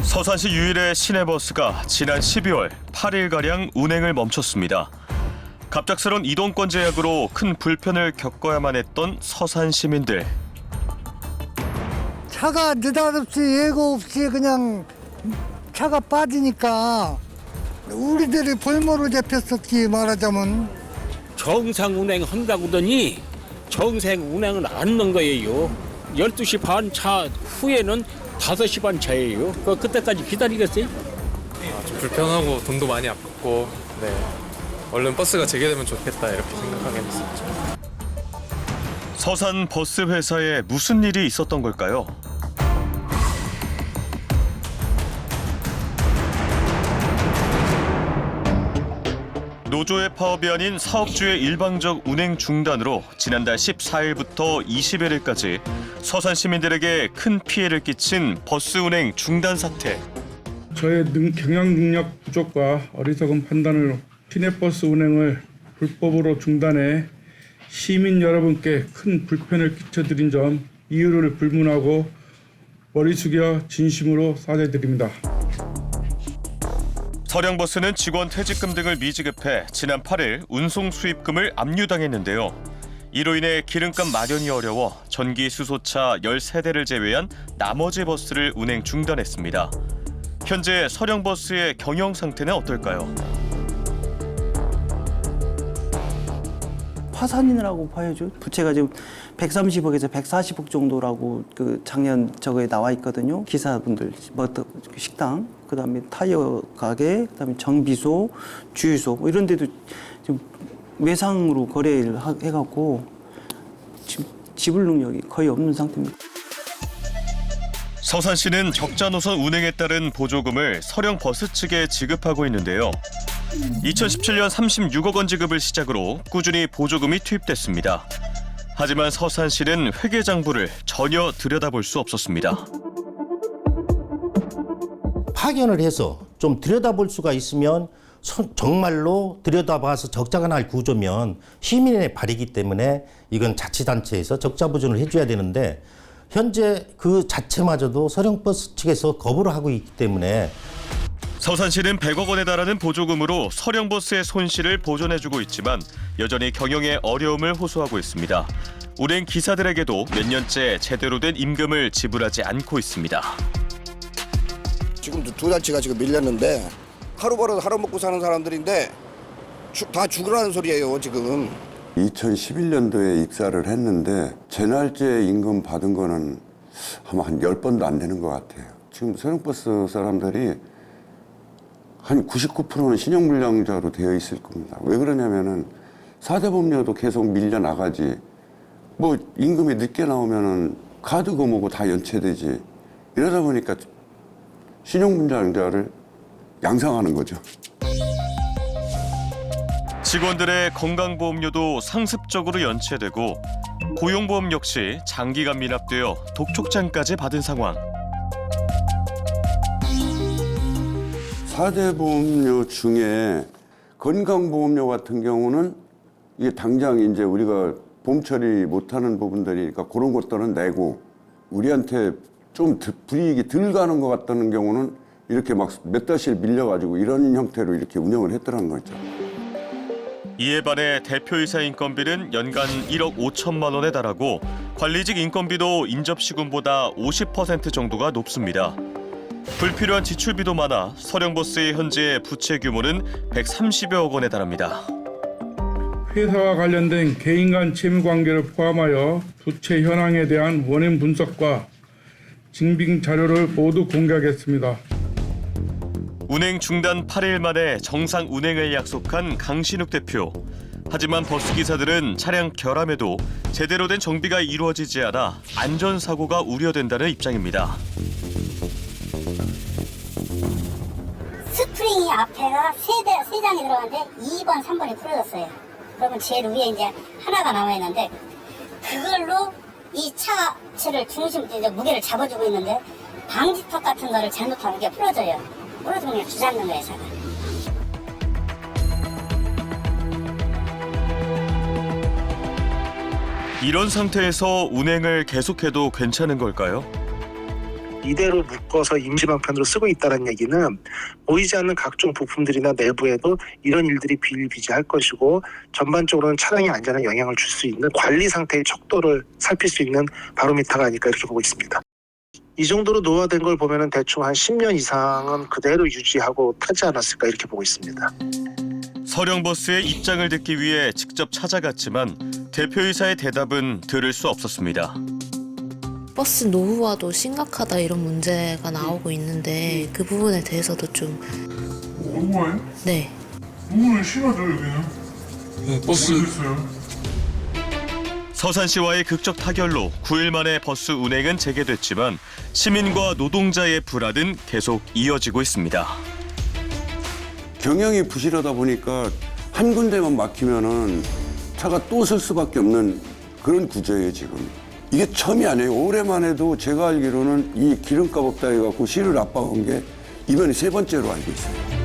서산시 유일의 시내버스가 지난 12월 8일가량 운행을 멈췄습니다. 갑작스런 이동권 제약으로 큰 불편을 겪어야만 했던 서산 시민들. 차가 느닷없이 예고 없이 그냥 차가 빠지니까 우리들이 볼모로 잡혔었지 말하자면. 정상 운행한다고더니 정상 운행은 안 하는 거예요. 12시 반 차 후에는 5시 반 차예요. 그때까지 기다리겠어요? 좀 불편하고 돈도 많이 아깝고 얼른 버스가 재개되면 좋겠다 이렇게 생각하게 됐었죠. 서산 버스 회사에 무슨 일이 있었던 걸까요? 노조의 파업이 아닌 사업주의 일방적 운행 중단으로 지난달 14일부터 21일까지 서산 시민들에게 큰 피해를 끼친 버스 운행 중단 사태. 저의 경영 능력 부족과 어리석은 판단으로 시내버스 운행을 불법으로 중단해 시민 여러분께 큰 불편을 끼쳐드린 점 이유를 불문하고 머리 숙여 진심으로 사죄드립니다. 서령버스는 직원 퇴직금 등을 미지급해 지난 8일 운송 수입금을 압류당했는데요. 이로 인해 기름값 마련이 어려워 전기 수소차 13대를 제외한 나머지 버스를 운행 중단했습니다. 현재 서령버스의 경영 상태는 어떨까요? 파산이라고 봐야죠. 부채가 지금 130억에서 140억 정도라고 작년 저거에 나와 있거든요. 기사분들, 식당, 그다음에 타이어 가게, 그다음에 정비소, 주유소 이런 데도 지금 외상으로 거래를 해갖고 지금 지불 능력이 거의 없는 상태입니다. 서산시는 적자 노선 운행에 따른 보조금을 서령버스 측에 지급하고 있는데요. 2017년 36억 원 지급을 시작으로 꾸준히 보조금이 투입됐습니다. 하지만 서산시는 회계장부를 전혀 들여다볼 수 없었습니다. 파견을 해서 좀 들여다볼 수가 있으면 정말로 들여다봐서 적자가 날 구조면 시민의 발이기 때문에 이건 자치단체에서 적자 보전을 해줘야 되는데 현재 그 자체마저도 서령버스 측에서 거부를 하고 있기 때문에 서산시는 100억 원에 달하는 보조금으로 서령버스의 손실을 보전해주고 있지만 여전히 경영에 어려움을 호소하고 있습니다. 운행 기사들에게도 몇 년째 제대로 된 임금을 지불하지 않고 있습니다. 지금도 두 달치가 지금 밀렸는데 하루 벌어서 하루 먹고 사는 사람들인데 다 죽으라는 소리예요 지금. 2011년도에 입사를 했는데 제 날짜에 임금 받은 거는 아마 한 10번도 안 되는 것 같아요. 지금 서령버스 사람들이 한 99%는 신용불량자로 되어 있을 겁니다. 왜 그러냐면은 4대 보험료도 계속 밀려나가지. 뭐 임금이 늦게 나오면은 카드고 뭐고 다 연체되지. 이러다 보니까 신용불량자를 양상하는 거죠. 직원들의 건강보험료도 상습적으로 연체되고 고용보험 역시 장기간 미납되어 독촉장까지 받은 상황. 4대 보험료 중에 건강보험료 같은 경우는 이게 당장 이제 우리가 보험 처리 못하는 부분들이니까 그런 것들은 내고 우리한테 좀 불이익이 덜 가는 것 같다는 경우는 이렇게 막 몇 달씩 밀려가지고 이런 형태로 이렇게 운영을 했더라는 거죠. 이에 반해 대표이사 인건비는 연간 1억 5천만 원에 달하고 관리직 인건비도 인접시군보다 50% 정도가 높습니다. 불필요한 지출비도 많아 서령버스의 현재 부채 규모는 130여억 원에 달합니다. 회사와 관련된 개인 간 채무 관계를 포함하여 부채 현황에 대한 원인 분석과 증빙 자료를 모두 공개하겠습니다. 운행 중단 8일 만에 정상 운행을 약속한 강신욱 대표. 하지만 버스기사들은 차량 결함에도 제대로 된 정비가 이루어지지 않아 안전사고가 우려된다는 입장입니다. 스프링이 앞에가 세 장이 들어갔는데 2번, 3번이 풀어졌어요. 그러면 제일 위에 이제 하나가 남아 있는데 그걸로 이 차체를 중심 이제 무게를 잡아주고 있는데 방지턱 같은 거를 잘못하면 이게 풀어져요. 풀어주면 그냥 주저앉는 거예요, 차가. 이런 상태에서 운행을 계속해도 괜찮은 걸까요? 이대로 묶어서 임시방편으로 쓰고 있다는 얘기는 보이지 않는 각종 부품들이나 내부에도 이런 일들이 비일비재할 것이고 전반적으로는 차량의 안전에 영향을 줄 수 있는 관리 상태의 척도를 살필 수 있는 바로미터가 아닐까 이렇게 보고 있습니다. 이 정도로 노화된 걸 보면은 대충 한 10년 이상은 그대로 유지하고 타지 않았을까 이렇게 보고 있습니다. 서령버스의 입장을 듣기 위해 직접 찾아갔지만 대표이사의 대답은 들을 수 없었습니다. 버스 노후화도 심각하다 이런 문제가 나오고 있는데 그 부분에 대해서도 좀. 노후화요? 네. 노후는 심하죠 여기는. 버스 서산시와의 극적 타결로 9일 만에 버스 운행은 재개됐지만 시민과 노동자의 불화는 계속 이어지고 있습니다. 경영이 부실하다 보니까 한 군데만 막히면은 차가 또 쓸 수밖에 없는 그런 구조예요 지금. 이게 처음이 아니에요. 올해만 해도 제가 알기로는 이 기름값 없다 해갖고 시를 압박한 게 이번이 3번째로 알고 있어요.